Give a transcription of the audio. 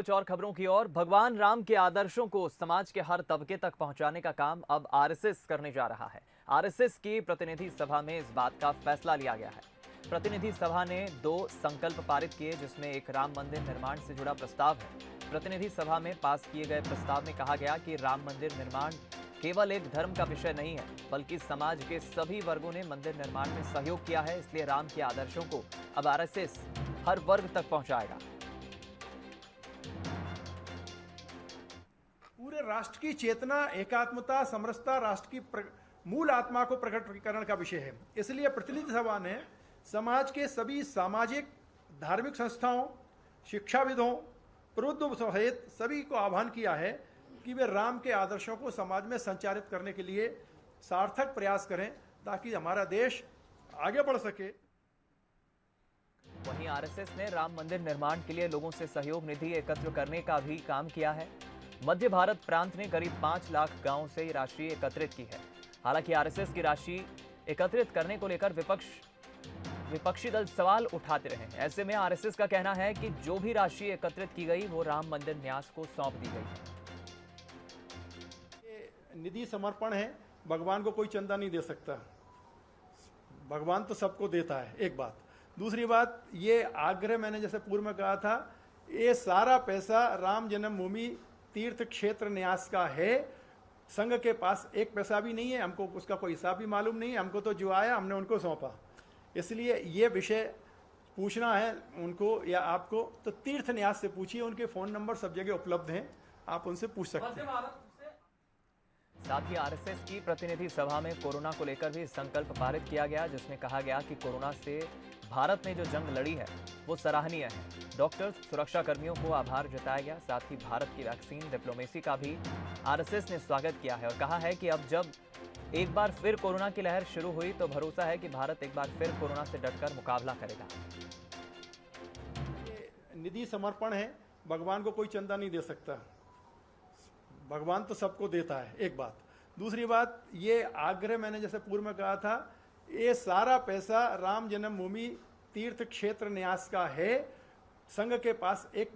कुछ और खबरों की ओर, भगवान राम के आदर्शों को समाज के हर तबके तक पहुंचाने का काम अब आरएसएस करने जा रहा है। आरएसएस की प्रतिनिधि सभा में इस बात का फैसला लिया गया है। प्रतिनिधि सभा ने 2 संकल्प पारित किए, जिसमें एक राम मंदिर निर्माण से जुड़ा प्रस्ताव है। प्रतिनिधि सभा में पास किए गए प्रस्ताव में कहा गया कि राम मंदिर निर्माण केवल एक धर्म का विषय नहीं है, बल्कि समाज के सभी वर्गों ने मंदिर निर्माण में सहयोग किया है। इसलिए राम के आदर्शों को अब आरएसएस हर वर्ग तक पहुंचाएगा। पूरे राष्ट्र की चेतना, एकात्मता, समरसता राष्ट्र की मूल आत्मा को प्रकट करने का विषय है। इसलिए प्रतिनिधि सभा ने समाज के सभी सामाजिक, धार्मिक संस्थाओं, शिक्षाविदों, प्रबुद्ध सहित सभी को आह्वान किया है कि वे राम के आदर्शों को समाज में संचारित करने के लिए सार्थक प्रयास करें, ताकि हमारा देश आगे बढ़ सके। वहीं आरएसएस ने राम मंदिर निर्माण के लिए लोगों से सहयोग निधि एकत्र करने का भी काम किया है। मध्य भारत प्रांत ने करीब 5 लाख गांवों से ये राशि एकत्रित की है। हालांकि आरएसएस की राशि एकत्रित करने को लेकर विपक्षी दल सवाल उठाते रहे। ऐसे में आरएसएस का कहना है कि जो भी राशि एकत्रित की गई वो राम मंदिर न्यास को सौंप दी गई है। निधि समर्पण है, भगवान को कोई चंदा नहीं दे सकता, भगवान तो सबको देता है, एक बात। दूसरी बात, ये आग्रह मैंने जैसे पूर्व में कहा था, ये सारा पैसा राम जन्मभूमि तीर्थ क्षेत्र न्यास का है। संघ के पास एक पैसा भी नहीं है, हमको उसका कोई हिसाब भी मालूम नहीं है। हमको तो जो आया हमने उनको सौंपा। इसलिए ये विषय पूछना है उनको या आपको तो तीर्थ न्यास से पूछिए, उनके फोन नंबर सब जगह उपलब्ध हैं, आप उनसे पूछ सकते हैं। साथ ही आरएसएस की प्रतिनिधि सभा में कोरोना को लेकर भी संकल्प पारित किया गया, जिसमें कहा गया कि कोरोना से भारत ने जो जंग लड़ी है वो सराहनीय है। डॉक्टर्स, सुरक्षा कर्मियों को आभार जताया गया। साथ ही भारत की वैक्सीन डिप्लोमेसी का भी आरएसएस ने स्वागत किया है और कहा है कि अब जब एक बार फिर कोरोना की लहर शुरू हुई तो भरोसा है कि भारत एक बार फिर कोरोना से डटकर मुकाबला करेगा। निधि समर्पण है, भगवान को कोई चंदा नहीं दे सकता, भगवान तो सबको देता है, एक बात। दूसरी बात, ये आग्रह मैंने जैसे पूर्व में कहा था, ये सारा पैसा राम जन्मभूमि तीर्थ क्षेत्र न्यास का है। संघ के पास एक